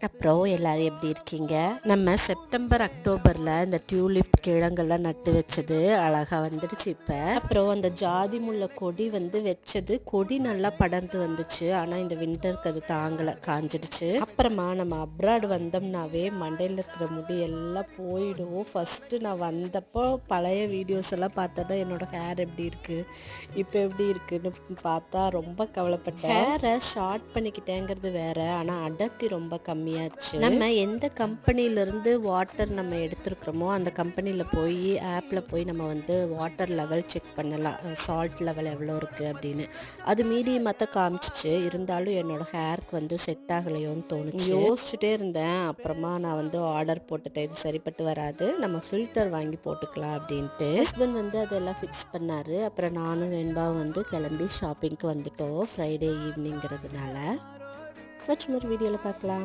அப்புறம் எல்லாரும் எப்படி இருக்கீங்க? நம்ம செப்டம்பர் அக்டோபரில் இந்த டியூலிப் கிழங்கெல்லாம் நட்டு வச்சது அழகாக வந்துடுச்சு இப்போ. அப்புறம் அந்த ஜாதி முல்லை கொடி வந்து வச்சது கொடி நல்லா படர்ந்து வந்துச்சு. ஆனால் இந்த விண்டருக்கு அது தாங்கலை, காஞ்சிடுச்சு. அப்புறமா நம்ம அப்ராடு வந்தோம்னாவே மண்டையில் இருக்கிற முடி எல்லாம் போயிடும். ஃபஸ்ட்டு நான் வந்தப்போ பழைய வீடியோஸ் எல்லாம் பார்த்தா தான் என்னோடய ஹேர் எப்படி இருக்குது இப்போ எப்படி இருக்குன்னு பார்த்தா ரொம்ப கவலைப்பட்டேன். ஹேரை ஷார்ட் பண்ணிக்கிட்டேங்கிறது வேற, ஆனால் அடர்த்தி ரொம்ப கம்மியாச்சு. நம்ம எந்த கம்பெனிலேருந்து வாட்டர் நம்ம எடுத்துருக்குறோமோ அந்த கம்பெனியில் போய் ஆப்பில் போய் நம்ம வந்து வாட்டர் லெவல் செக் பண்ணலாம், சால்ட் லெவல் எவ்வளோ இருக்குது அப்படின்னு. அது மீடியமாக காமிச்சிச்சு. இருந்தாலும் என்னோடய ஹேருக்கு வந்து செட் ஆகலையோன்னு தோணுச்சு. யோசிச்சுட்டே இருந்தேன். அப்புறமா நான் வந்து ஆர்டர் போட்டுட்டேன், இது சரிப்பட்டு வராது, நம்ம ஃபில்டர் வாங்கி போட்டுக்கலாம் அப்படின்ட்டு. ஹஸ்பண்ட் வந்து அதெல்லாம் ஃபிக்ஸ் பண்ணார். அப்புறம் நானும் வெண்பாவும் வந்து கிளம்பி ஷாப்பிங்க்கு வந்துட்டோம். ஃப்ரைடே ஈவினிங்கிறதுனால. மற்றொரு வீடியோவில் பார்க்கலாம்.